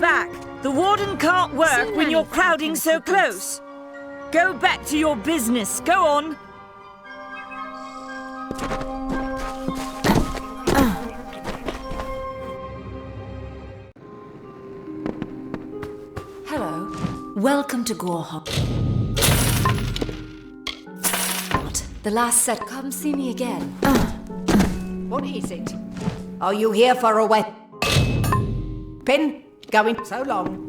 back. The warden can't work when you're crowding so close. Go back to your business. Go on. Hello. Welcome to Gorhart. The last set. Come see me again. What is it? Are you here for a weapon? Going so long.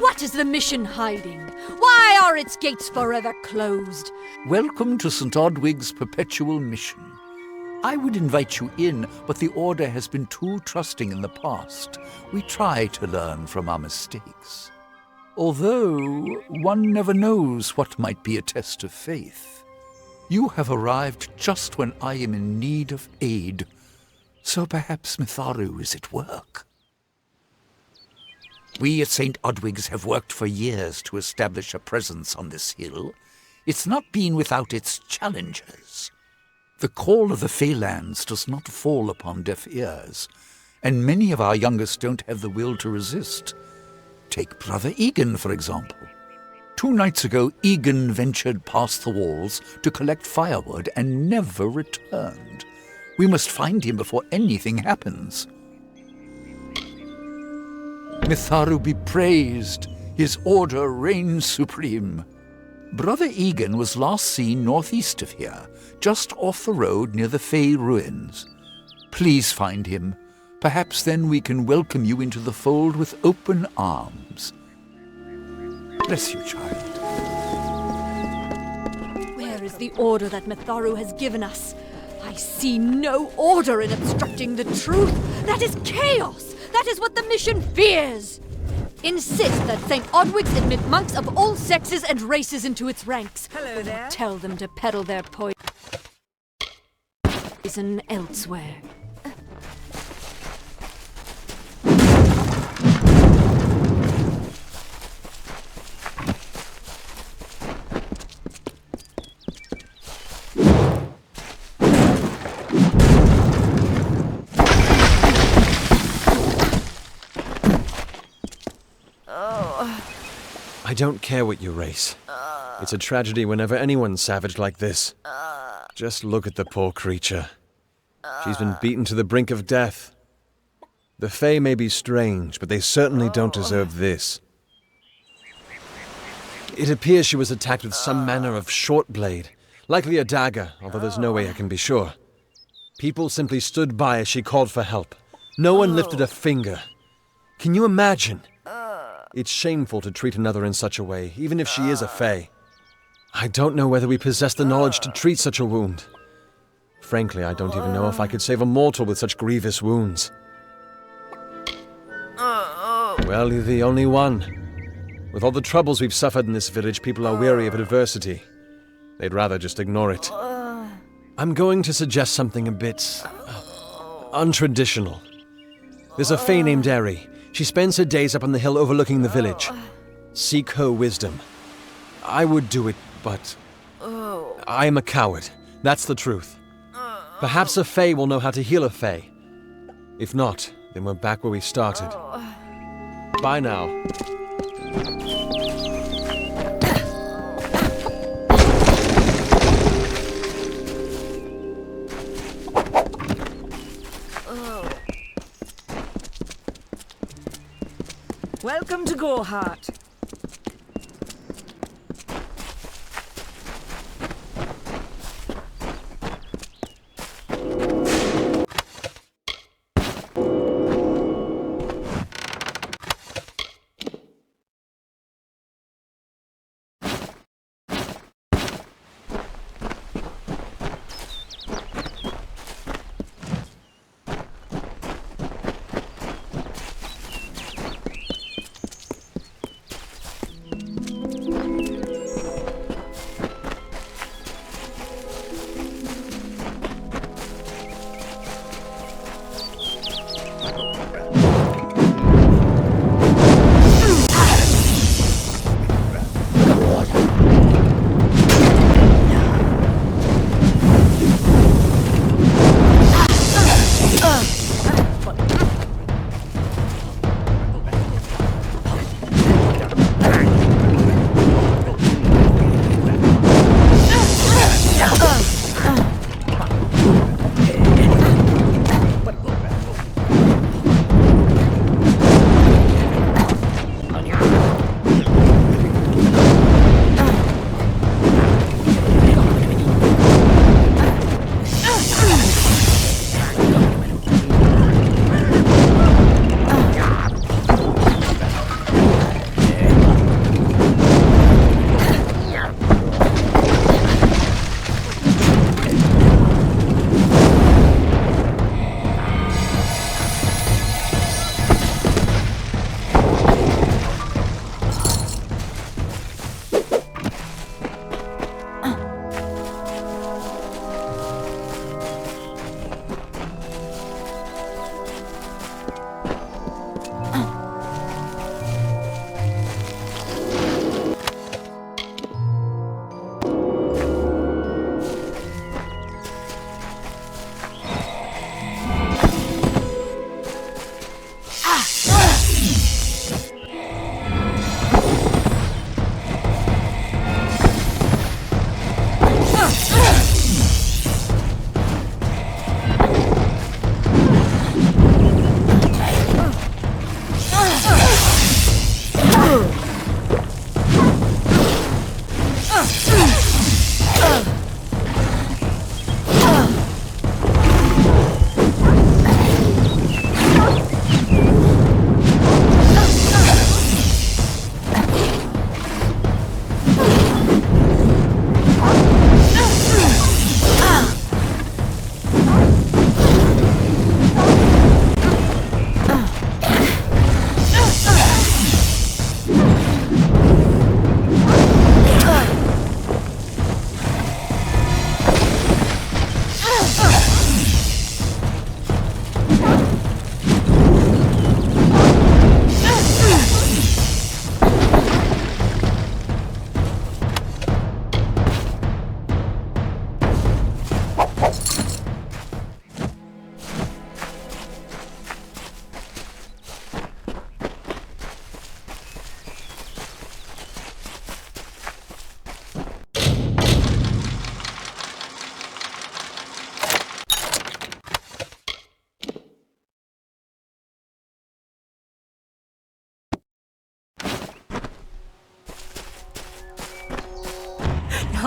What is the mission hiding? Why are its gates forever closed? Welcome to St. Odwig's perpetual mission. I would invite you in, but the Order has been too trusting in the past. We try to learn from our mistakes. Although, one never knows what might be a test of faith. You have arrived just when I am in need of aid, so perhaps Mitharu is at work. We at St. Odwig's have worked for years to establish a presence on this hill. It's not been without its challenges. The call of the Feylands does not fall upon deaf ears, and many of our youngest don't have the will to resist. Take Brother Egan, for example. 2 nights ago, Egan ventured past the walls to collect firewood and never returned. We must find him before anything happens. Mitharu be praised, his order reigns supreme. Brother Egan was last seen northeast of here, just off the road near the Fey ruins. Please find him. Perhaps then we can welcome you into the fold with open arms. Bless you, child. Where is the order that Mitharu has given us? I see no order in obstructing the truth. That is chaos. That is what the mission fears. Insist that St. Odwig's admit monks of all sexes and races into its ranks. Hello there. Tell them to peddle their poison elsewhere. I don't care what you race. It's a tragedy whenever anyone's savage like this. Just look at the poor creature. She's been beaten to the brink of death. The Fae may be strange, but they certainly don't deserve this. It appears she was attacked with some manner of short blade, likely a dagger, although there's no way I can be sure. People simply stood by as she called for help. No one lifted a finger. Can you imagine? It's shameful to treat another in such a way, even if she is a Fae. I don't know whether we possess the knowledge to treat such a wound. Frankly, I don't even know if I could save a mortal with such grievous wounds. Well, you're the only one. With all the troubles we've suffered in this village, people are weary of adversity. They'd rather just ignore it. I'm going to suggest something a bit untraditional. There's a Fae named Eri. She spends her days up on the hill overlooking the village. Seek her wisdom. I would do it, but I am a coward. That's the truth. Perhaps a Fae will know how to heal a Fae. If not, then we're back where we started. Bye now. Welcome to Gorhart.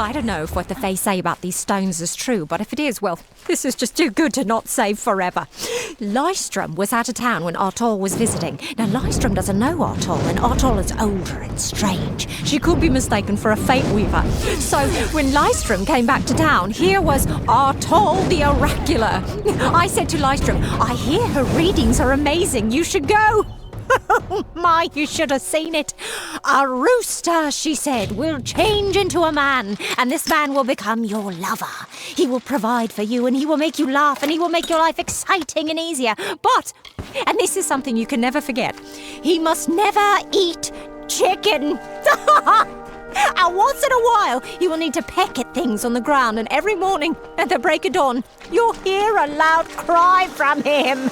I don't know if what the Fae say about these stones is true, but if it is, well, this is just too good to not save forever. Lystrom was out of town when Artol was visiting. Now, Lystrom doesn't know Artol, and Artol is older and strange. She could be mistaken for a Fate Weaver. So, when Lystrom came back to town, here was Artol the Oracular. I said to Lystrom, I hear her readings are amazing, you should go. Oh my, you should have seen it. A rooster, she said, will change into a man, and this man will become your lover. He will provide for you, and he will make you laugh, and he will make your life exciting and easier. But, and this is something you can never forget, he must never eat chicken. And once in a while, he will need to peck at things on the ground, and every morning at the break of dawn, you'll hear a loud cry from him.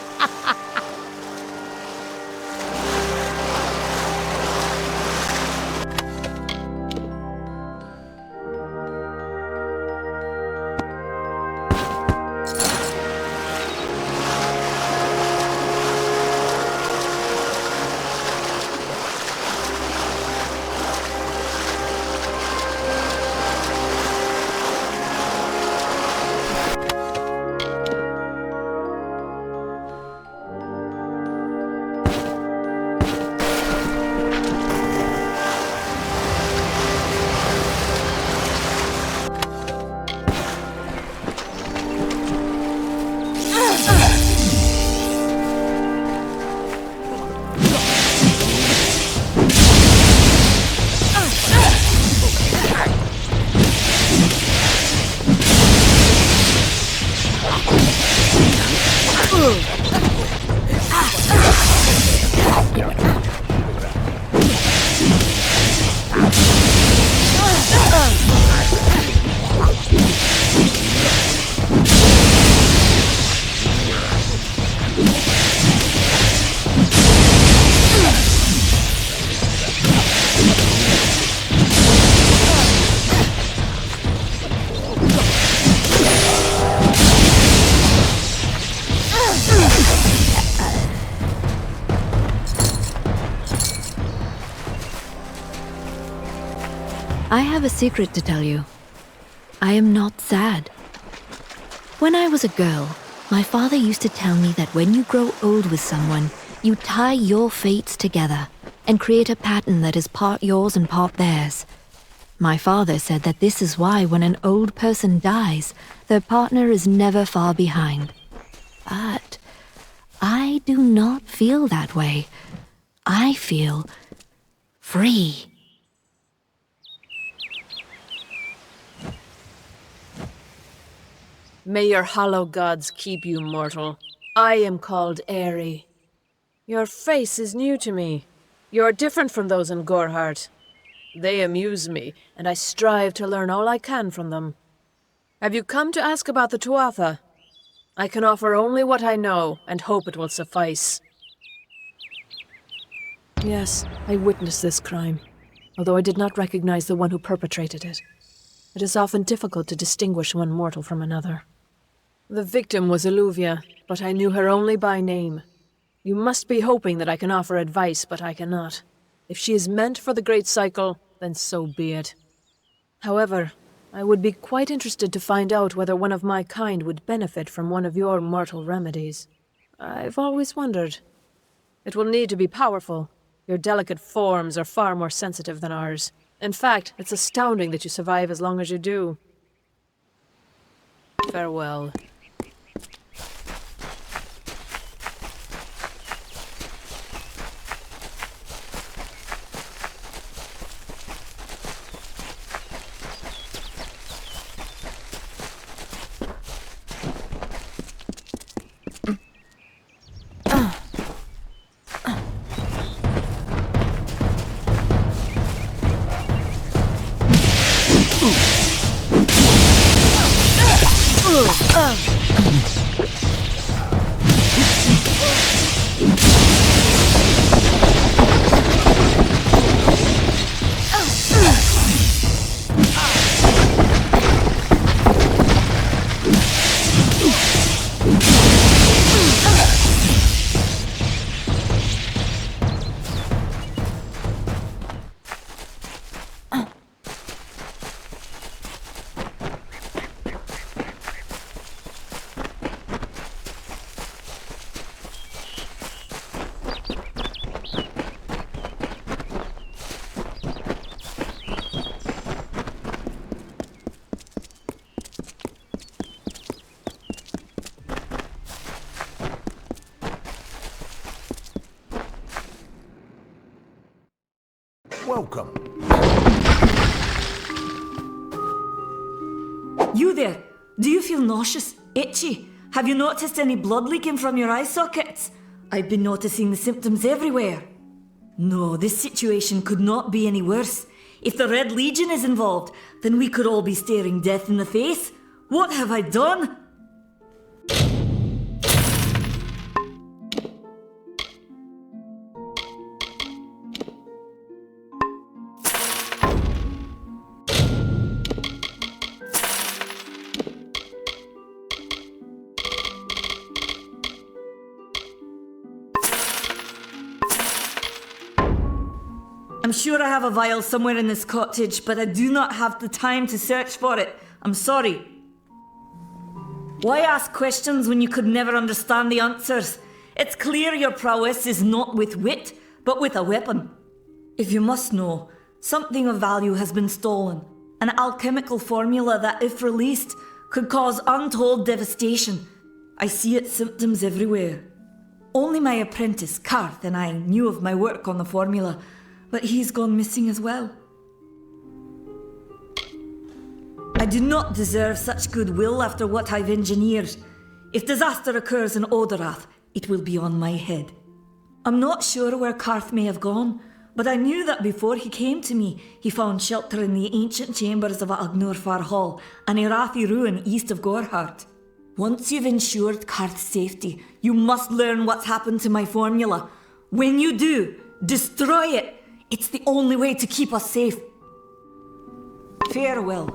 I have a secret to tell you. I am not sad. When I was a girl, my father used to tell me that when you grow old with someone, you tie your fates together and create a pattern that is part yours and part theirs. My father said that this is why when an old person dies, their partner is never far behind. But I do not feel that way. I feel free. May your hollow gods keep you, mortal. I am called Airy. Your face is new to me. You're different from those in Gorhart. They amuse me, and I strive to learn all I can from them. Have you come to ask about the Tuatha? I can offer only what I know, and hope it will suffice. Yes, I witnessed this crime, although I did not recognize the one who perpetrated it. It is often difficult to distinguish one mortal from another. The victim was Illuvia, but I knew her only by name. You must be hoping that I can offer advice, but I cannot. If she is meant for the Great Cycle, then so be it. However, I would be quite interested to find out whether one of my kind would benefit from one of your mortal remedies. I've always wondered. It will need to be powerful. Your delicate forms are far more sensitive than ours. In fact, it's astounding that you survive as long as you do. Farewell. welcome. You there? Do you feel nauseous? Itchy? Have you noticed any blood leaking from your eye sockets? I've been noticing the symptoms everywhere. No, this situation could not be any worse. If the Red Legion is involved, then we could all be staring death in the face. What have I done? I'm sure I have a vial somewhere in this cottage, but I do not have the time to search for it. I'm sorry. Why ask questions when you could never understand the answers? It's clear your prowess is not with wit, but with a weapon. If you must know, something of value has been stolen. An alchemical formula that, if released, could cause untold devastation. I see its symptoms everywhere. Only my apprentice, Karth, and I knew of my work on the formula, but he's gone missing as well. I do not deserve such goodwill after what I've engineered. If disaster occurs in Odarath, it will be on my head. I'm not sure where Karth may have gone, but I knew that before he came to me, he found shelter in the ancient chambers of Agnurfar Hall, an Irathi ruin east of Gorhart. Once you've ensured Karth's safety, you must learn what's happened to my formula. When you do, destroy it. It's the only way to keep us safe. Farewell.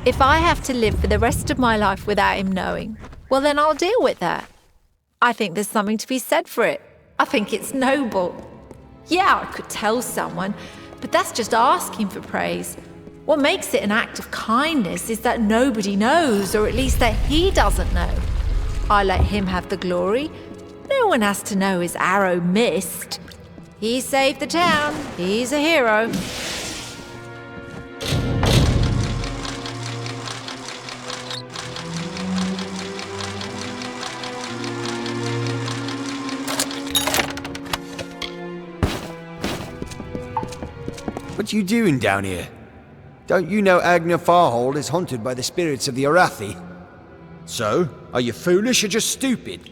If I have to live for the rest of my life without him knowing, well then I'll deal with that. I think there's something to be said for it. I think it's noble. Yeah, I could tell someone, but that's just asking for praise. What makes it an act of kindness is that nobody knows, or at least that he doesn't know. I let him have the glory. No one has to know his arrow missed. He saved the town. He's a hero. What you doing down here? Don't you know Agnurfar Hall is haunted by the spirits of the Arathi? So, are you foolish or just stupid?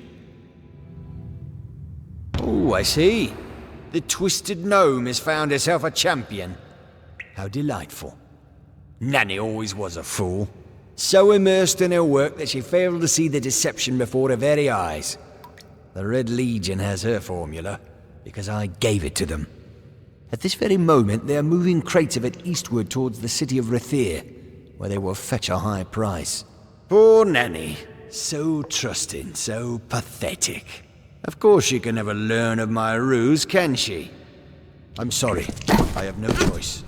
Oh, I see. The twisted gnome has found herself a champion. How delightful. Nanny always was a fool. So immersed in her work that she failed to see the deception before her very eyes. The Red Legion has her formula, because I gave it to them. At this very moment, they are moving crates of it eastward towards the city of Rathir, where they will fetch a high price. Poor Nanny. So trusting, so pathetic. Of course she can never learn of my ruse, can she? I'm sorry. I have no choice.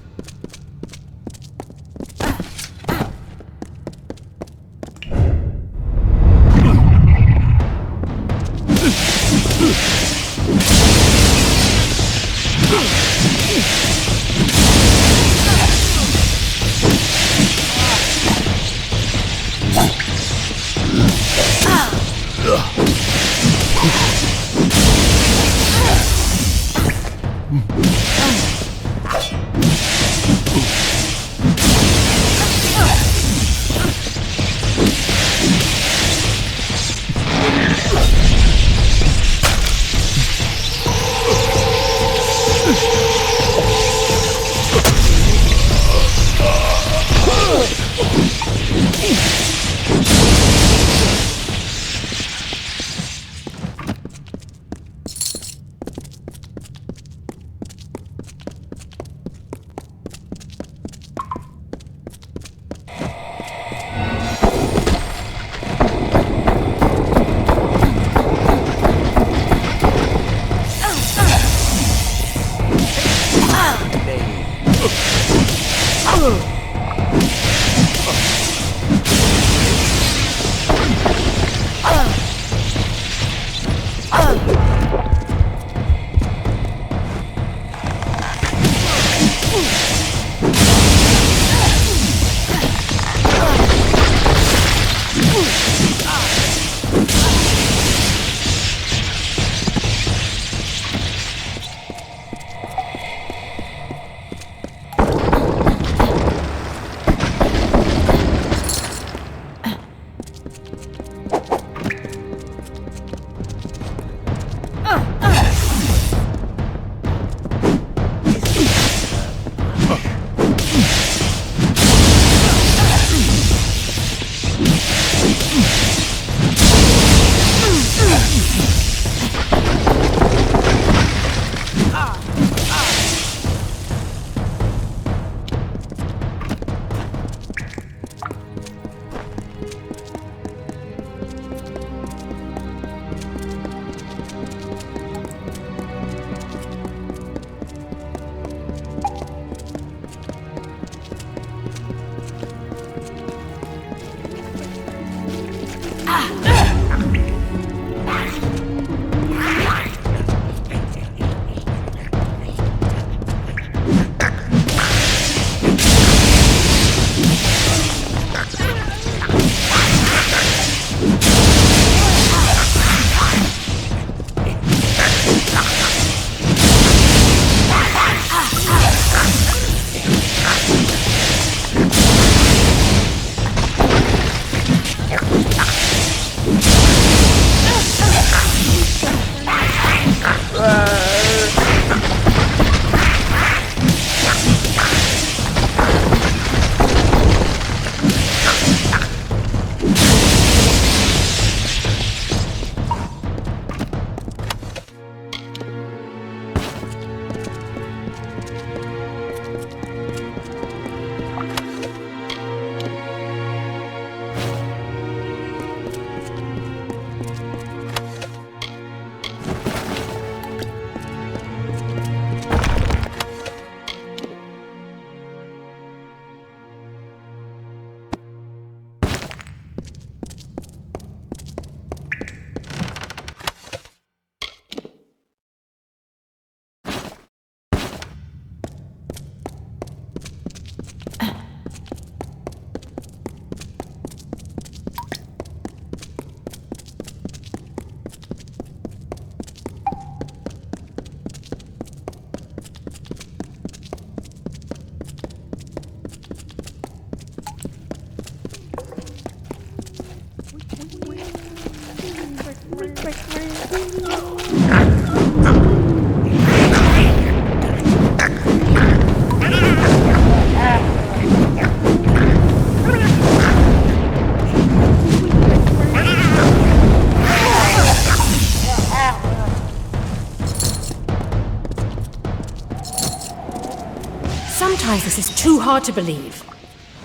Sometimes this is too hard to believe.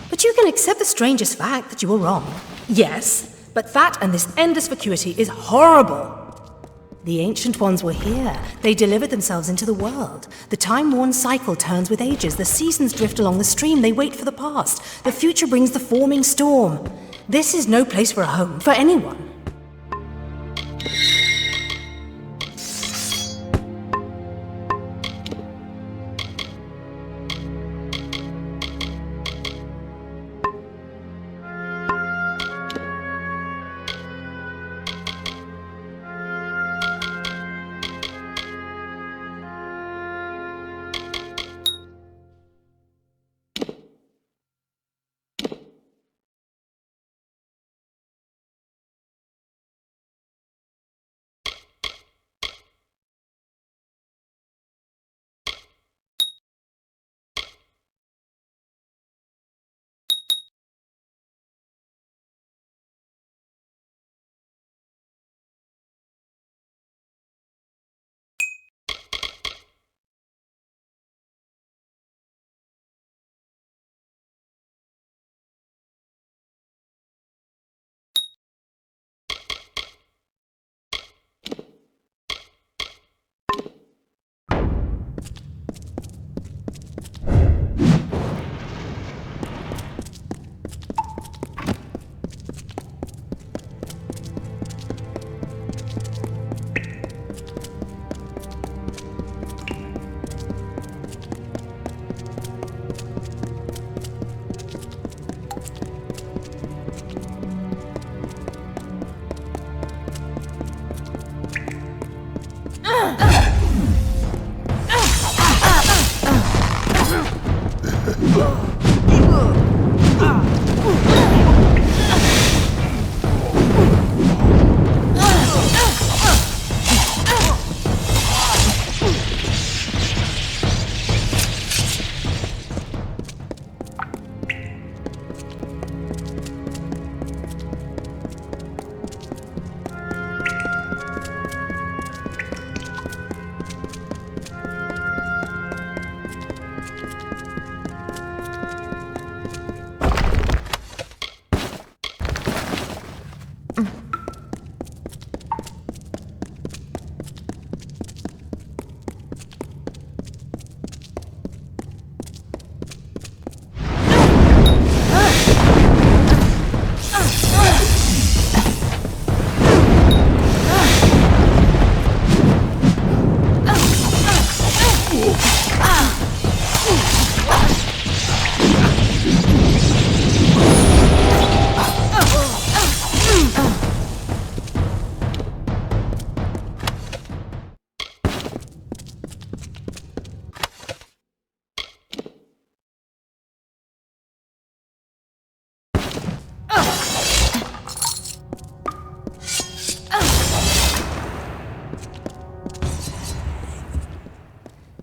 But you can accept the strangest fact that you were wrong. Yes, but that and this endless vacuity is horrible. The Ancient Ones were here. They delivered themselves into the world. The time-worn cycle turns with ages. The seasons drift along the stream. They wait for the past. The future brings the forming storm. This is no place for a home, for anyone.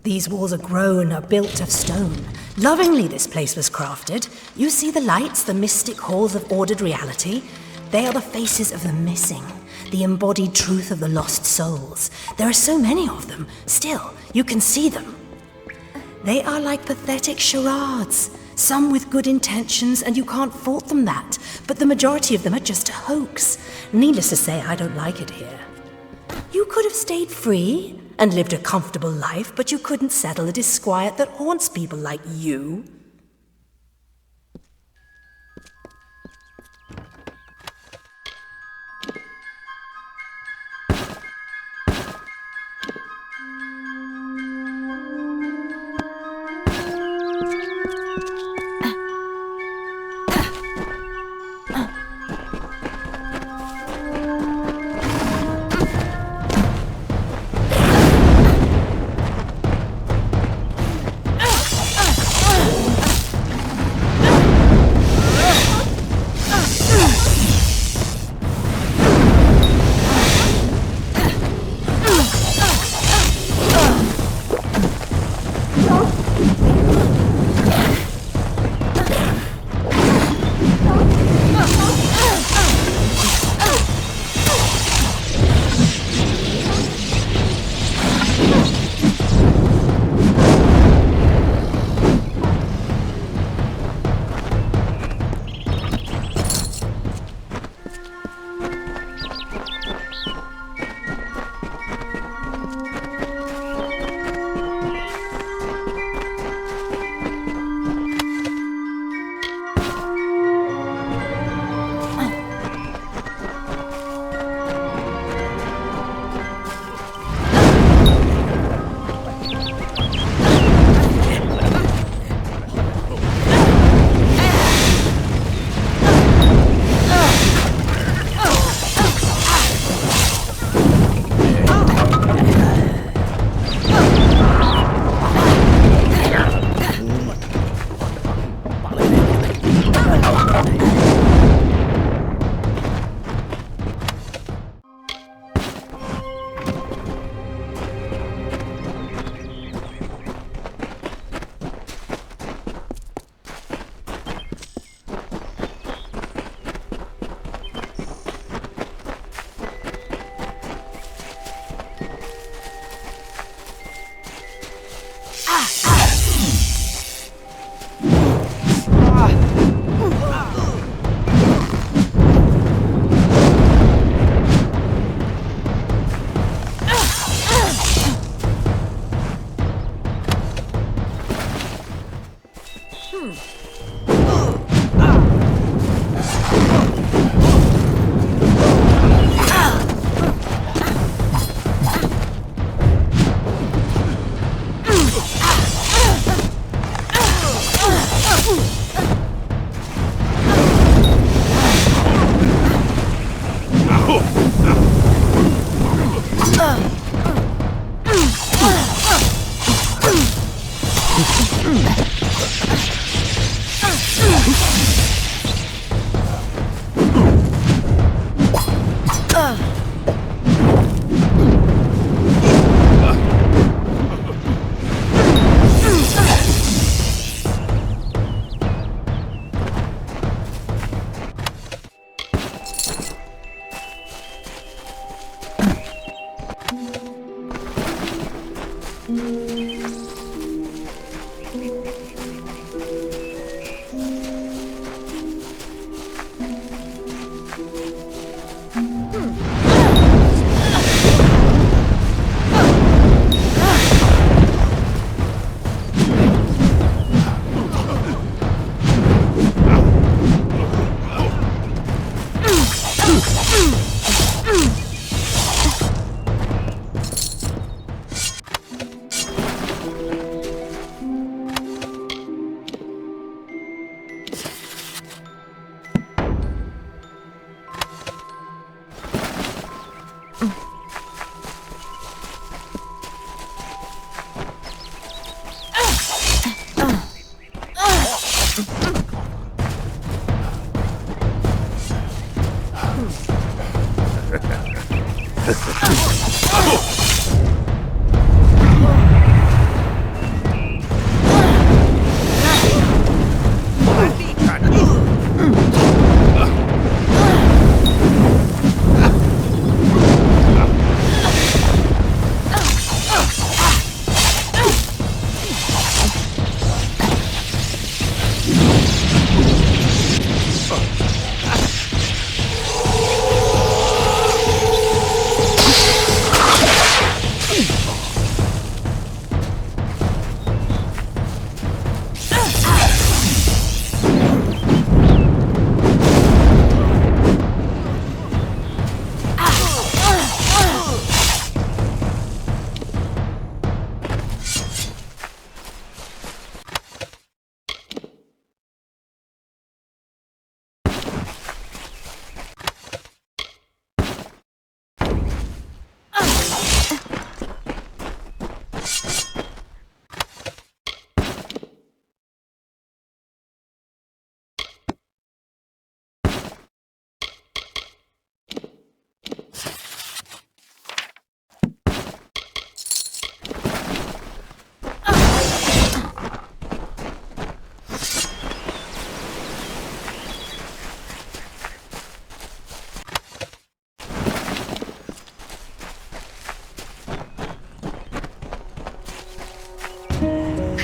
These walls are grown, are built of stone. Lovingly this place was crafted. You see the lights, the mystic halls of ordered reality? They are the faces of the missing, the embodied truth of the lost souls. There are so many of them. Still, you can see them. They are like pathetic charades. Some with good intentions, and you can't fault them that. But the majority of them are just a hoax. Needless to say, I don't like it here. You could have stayed free and lived a comfortable life, but you couldn't settle the disquiet that haunts people like you.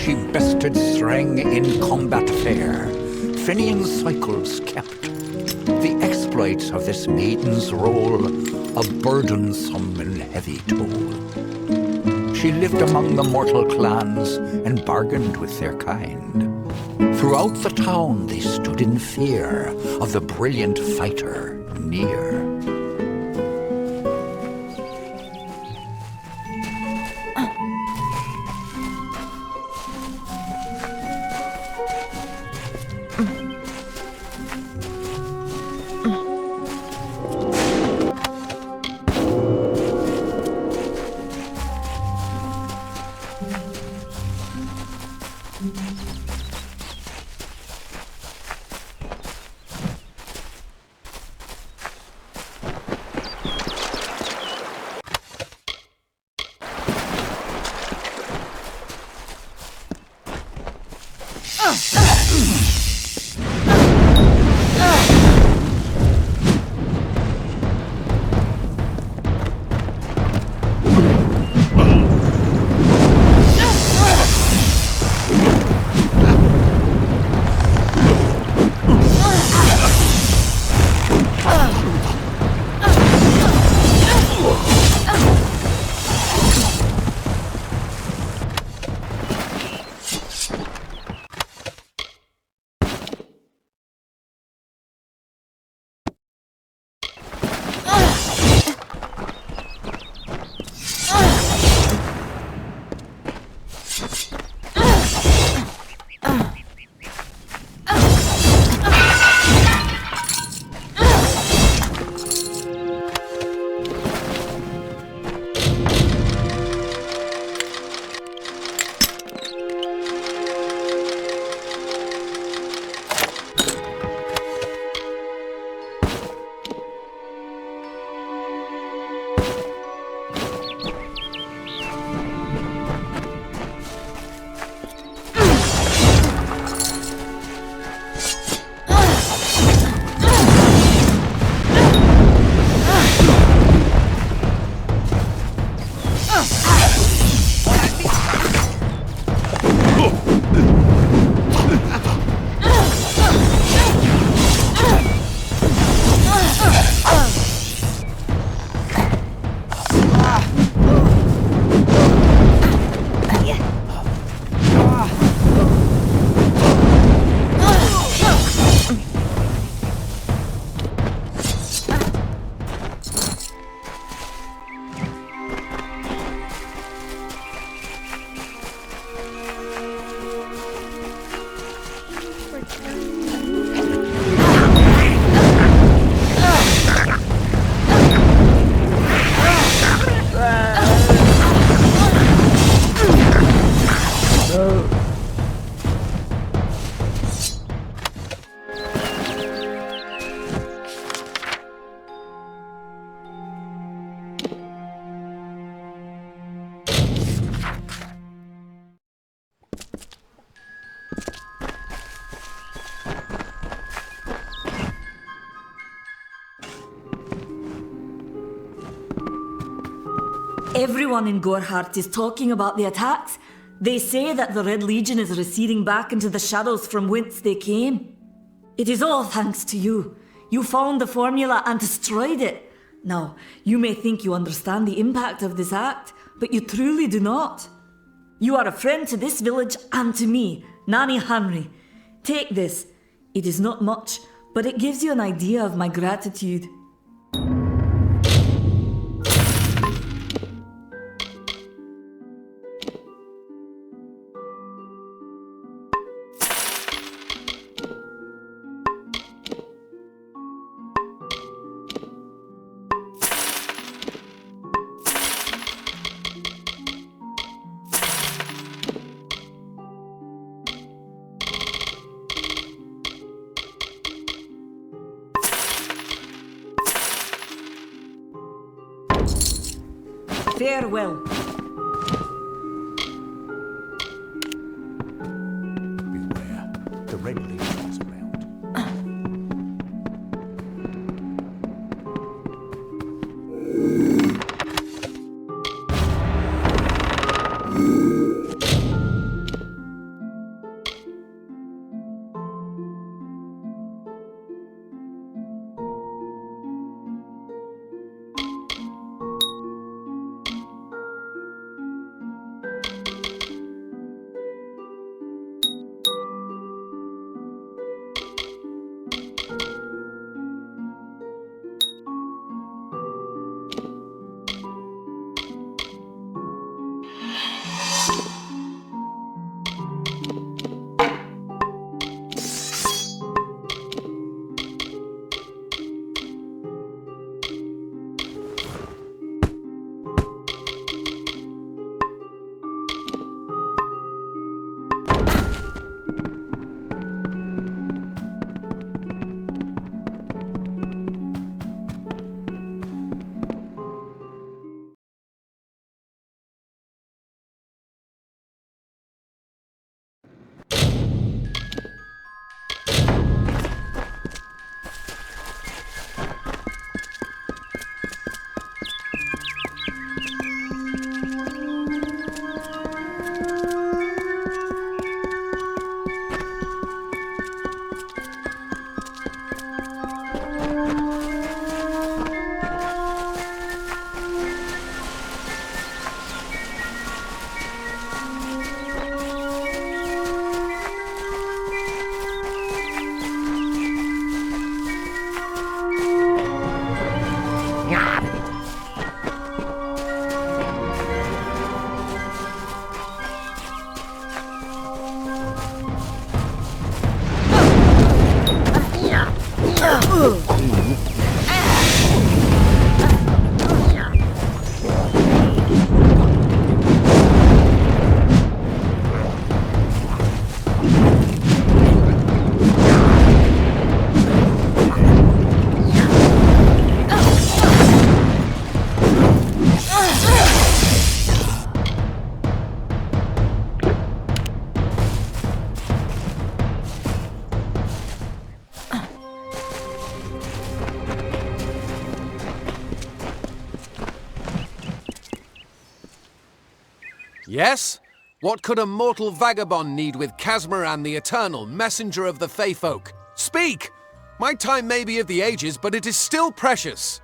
She bested Sreng in combat fair, Finian's cycles kept. The exploits of this maiden's role, a burdensome and heavy toll. She lived among the mortal clans and bargained with their kind. Throughout the town they stood in fear of the brilliant fighter near. Everyone in Gorhart is talking about the attacks. They say that the Red Legion is receding back into the shadows from whence they came. It is all thanks to you. You found the formula and destroyed it. Now, you may think you understand the impact of this act, but you truly do not. You are a friend to this village and to me, Nanny Henry. Take this. It is not much, but it gives you an idea of my gratitude. Farewell. Beware, the Red Legion is around. Yes? What could a mortal vagabond need with Casmaran the Eternal, messenger of the Fey folk? Speak! My time may be of the ages, but it is still precious.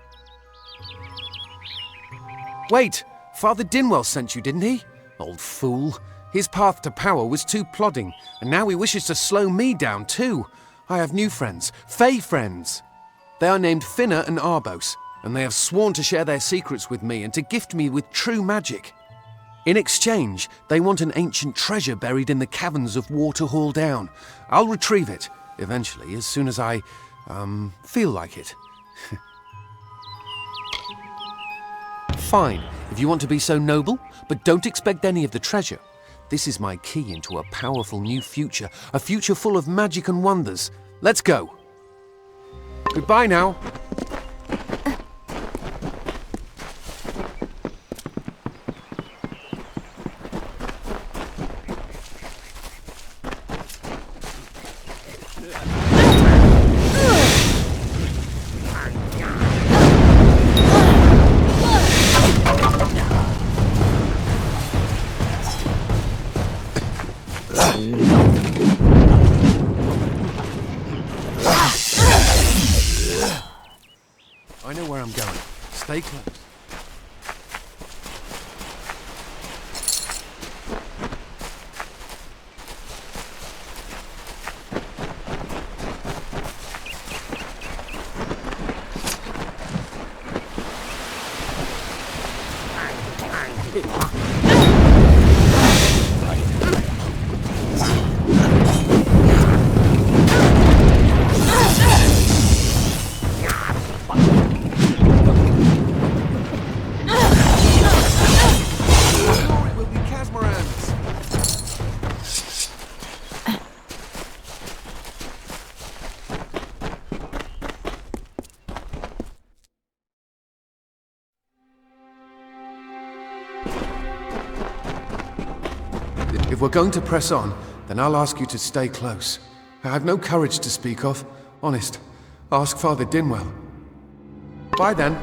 Wait, Father Dinwell sent you, didn't he? Old fool. His path to power was too plodding, and now he wishes to slow me down too. I have new friends, Fey friends. They are named Finna and Arbos, and they have sworn to share their secrets with me and to gift me with true magic. In exchange, they want an ancient treasure buried in the caverns of Waterhall Down. I'll retrieve it, eventually, as soon as I, feel like it. Fine, if you want to be so noble, but don't expect any of the treasure. This is my key into a powerful new future, a future full of magic and wonders. Let's go. Goodbye now. I know where I'm going. Stay close. If we're going to press on, then I'll ask you to stay close. I have no courage to speak of. Honest. Ask Father Dinwell. Bye then.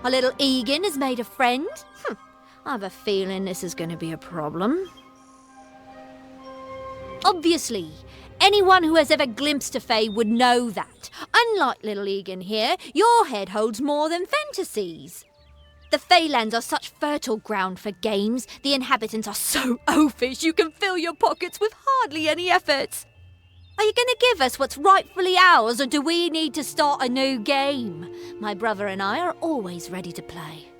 Our little Egan has made a friend. I have a feeling this is going to be a problem. Obviously, anyone who has ever glimpsed a Fae would know that. Unlike little Egan here, your head holds more than fantasies. The Feylands are such fertile ground for games. The inhabitants are so oafish you can fill your pockets with hardly any effort. Are you going to give us what's rightfully ours, or do we need to start a new game? My brother and I are always ready to play.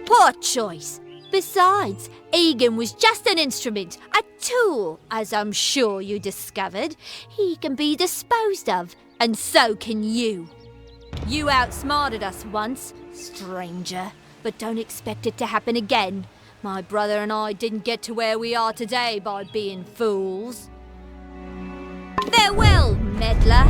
Poor choice. Besides, Egan was just an instrument, a tool, as I'm sure you discovered. He can be disposed of, and so can you. You outsmarted us once, stranger, but don't expect it to happen again. My brother and I didn't get to where we are today by being fools. Farewell, meddler.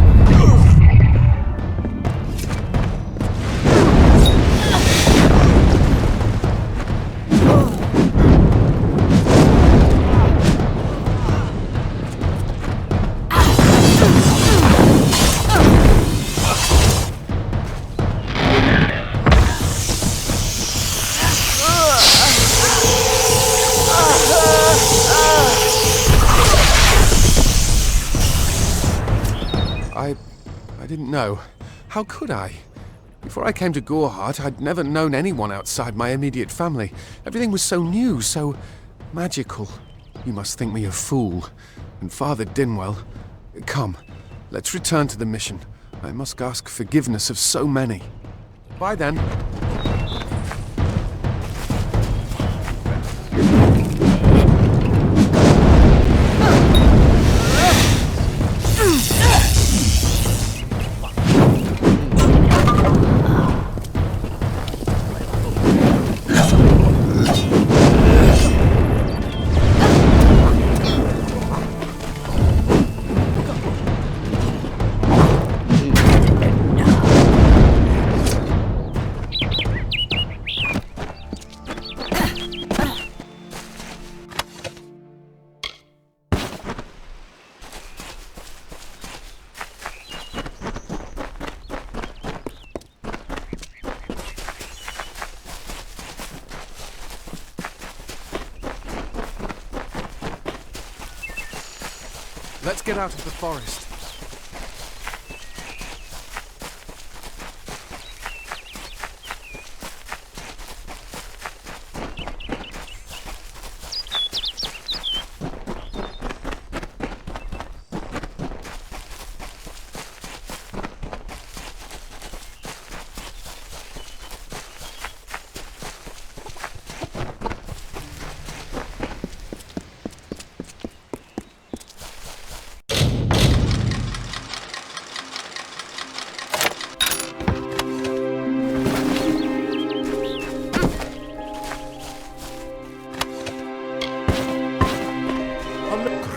I didn't know. How could I? Before I came to Gorhart, I'd never known anyone outside my immediate family. Everything was so new, so magical. You must think me a fool. And Father Dinwell... Come, let's return to the mission. I must ask forgiveness of so many. Bye then. Let's get out of the forest.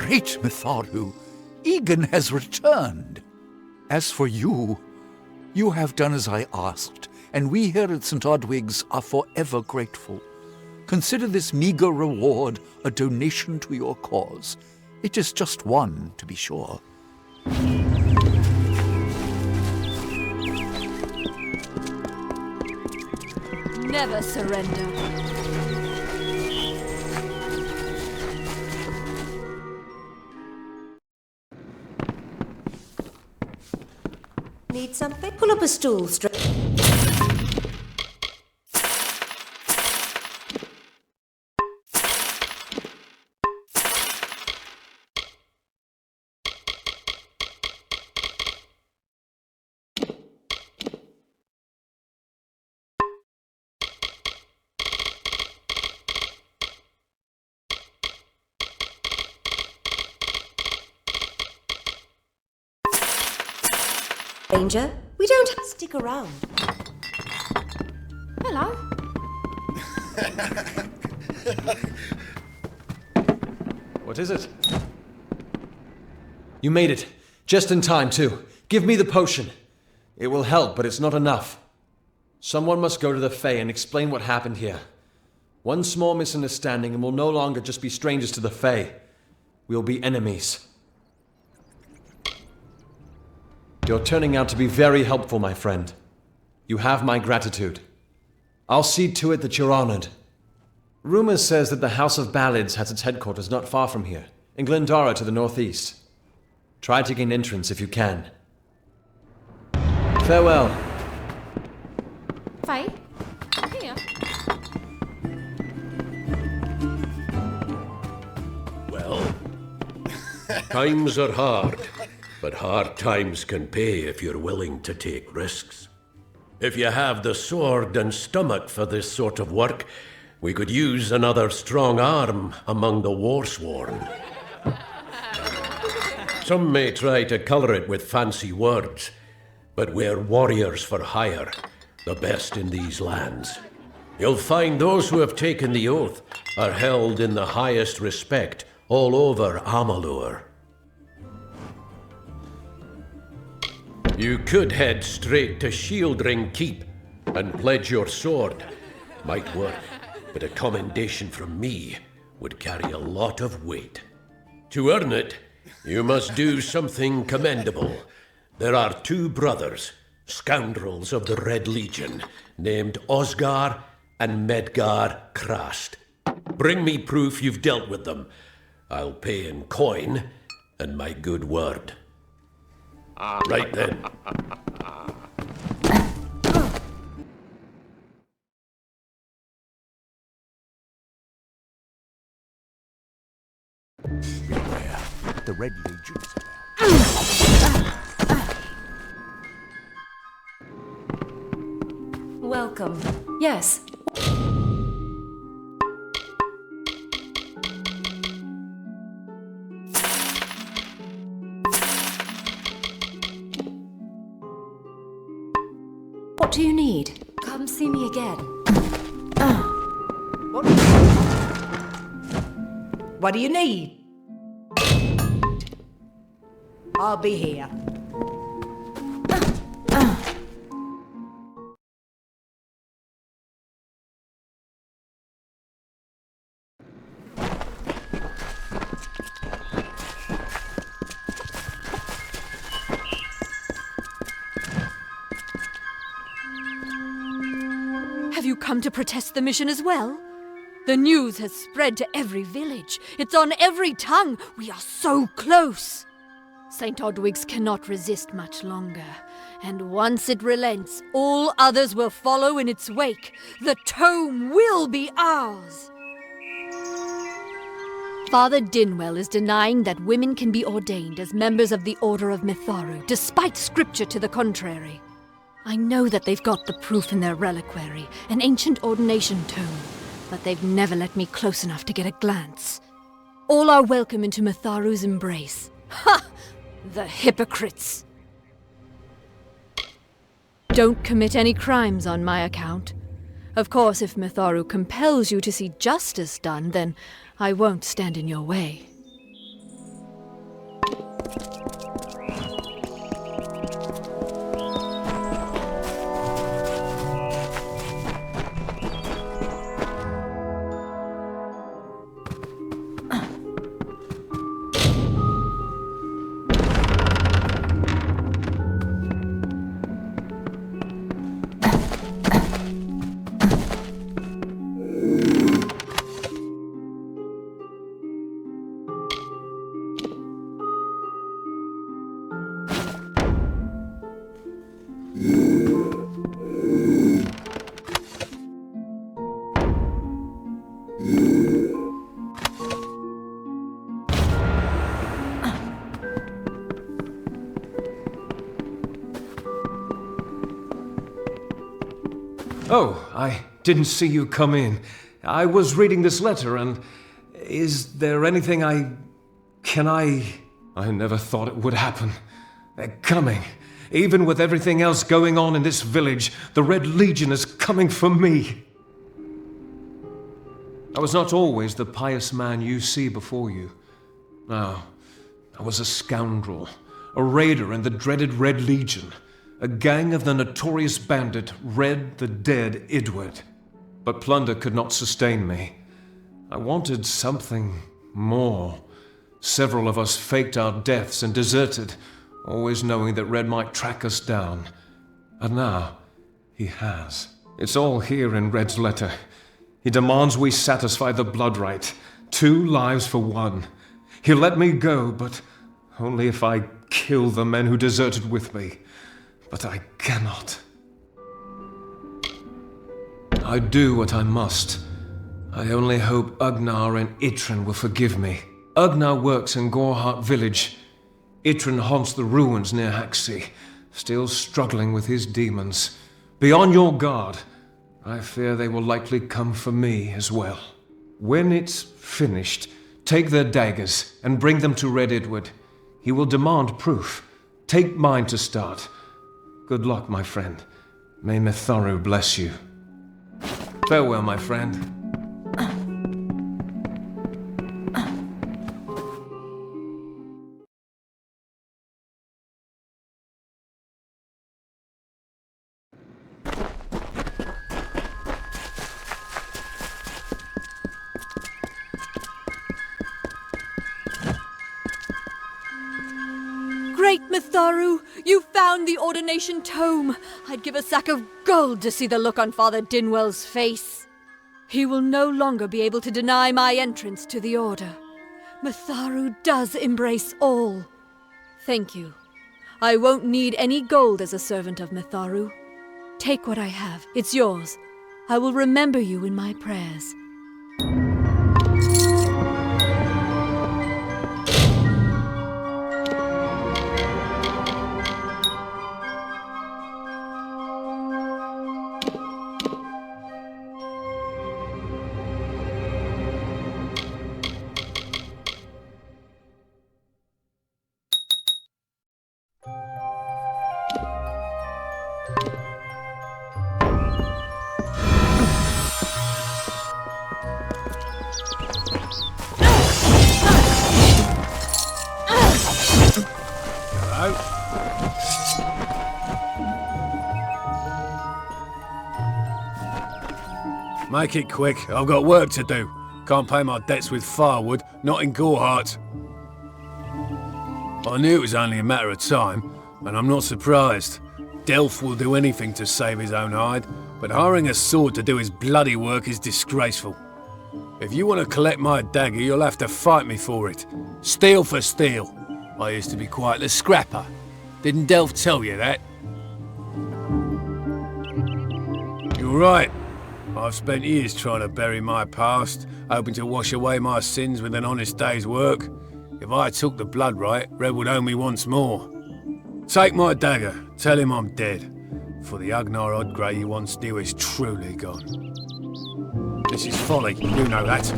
Great Mitharu, Egan has returned. As for you, you have done as I asked, and we here at St. Odwig's are forever grateful. Consider this meager reward a donation to your cause. It is just one, to be sure. Never surrender. Need something? Pull up a stool straight. Ranger, we don't have to stick around. Hello. What is it? You made it. Just in time, too. Give me the potion. It will help, but it's not enough. Someone must go to the Fae and explain what happened here. One small misunderstanding and we'll no longer just be strangers to the Fae. We'll be enemies. You're turning out to be very helpful, my friend. You have my gratitude. I'll see to it that you're honored. Rumor says that the House of Ballads has its headquarters not far from here, in Glendara to the northeast. Try to gain entrance if you can. Farewell. Faye? Here. Well, times are hard, but hard times can pay if you're willing to take risks. If you have the sword and stomach for this sort of work, we could use another strong arm among the warsworn. Some may try to colour it with fancy words, but we're warriors for hire, the best in these lands. You'll find those who have taken the oath are held in the highest respect all over Amalur. You could head straight to Shieldring Keep and pledge your sword. Might work, but a commendation from me would carry a lot of weight. To earn it, you must do something commendable. There are two brothers, scoundrels of the Red Legion, named Osgar and Medgar Krast. Bring me proof you've dealt with them. I'll pay in coin and my good word. Right then. Beware, the Red Legion's around. Welcome. Yes. What do you need? Come see me again. What do you need? I'll be here. Have you come to protest the mission as well? The news has spread to every village. It's on every tongue. We are so close. St. Odwig's cannot resist much longer. And once it relents, all others will follow in its wake. The tome will be ours. Father Dinwell is denying that women can be ordained as members of the Order of Mitharu, despite scripture to the contrary. I know that they've got the proof in their reliquary, an ancient ordination tome, but they've never let me close enough to get a glance. All are welcome into Mitharu's embrace. Ha! The hypocrites! Don't commit any crimes on my account. Of course, if Mitharu compels you to see justice done, then I won't stand in your way. Oh, I didn't see you come in. I was reading this letter and... Is there anything I never thought it would happen. They're coming. Even with everything else going on in this village, the Red Legion is coming for me. I was not always the pious man you see before you. No, I was a scoundrel, a raider in the dreaded Red Legion, a gang of the notorious bandit Red the Dead Idward. But plunder could not sustain me. I wanted something more. Several of us faked our deaths and deserted, always knowing that Red might track us down. And now, he has. It's all here in Red's letter. He demands we satisfy the blood rite. 2 lives for 1. He'll let me go, but only if I kill the men who deserted with me. But I cannot. I do what I must. I only hope Ugnar and Itrin will forgive me. Ugnar works in Gorhart village. Itrin haunts the ruins near Haxi, still struggling with his demons. Be on your guard. I fear they will likely come for me as well. When it's finished, take their daggers and bring them to Red Edward. He will demand proof. Take mine to start. Good luck, my friend. May Mitharu bless you. Farewell, my friend. Great Mitharu, you found the ordination tome. I'd give a sack of gold to see the look on Father Dinwell's face. He will no longer be able to deny my entrance to the order. Mitharu does embrace all. Thank you. I won't need any gold as a servant of Mitharu. Take what I have. It's yours. I will remember you in my prayers. Make it quick, I've got work to do. Can't pay my debts with firewood, not in Gorhart. I knew it was only a matter of time, and I'm not surprised. Delph will do anything to save his own hide, but hiring a sword to do his bloody work is disgraceful. If you want to collect my dagger, you'll have to fight me for it. Steel for steel. I used to be quite the scrapper. Didn't Delph tell you that? You're right. I've spent years trying to bury my past, hoping to wash away my sins with an honest day's work. If I took the blood right, Red would owe me once more. Take my dagger, tell him I'm dead, for the Ugnar Odgrey you once knew is truly gone. This is folly, you know that.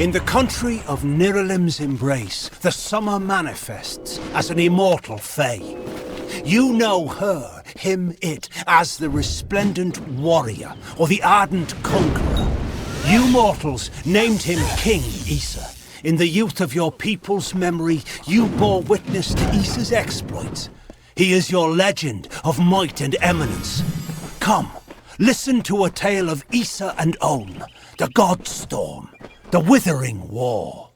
In the country of Niralim's embrace, the summer manifests as an immortal fae. You know her, him, it, as the resplendent warrior, or the ardent conqueror. You mortals named him King Issa. In the youth of your people's memory, you bore witness to Issa's exploits. He is your legend of might and eminence. Come, listen to a tale of Issa and On, the Godstorm. The Withering War.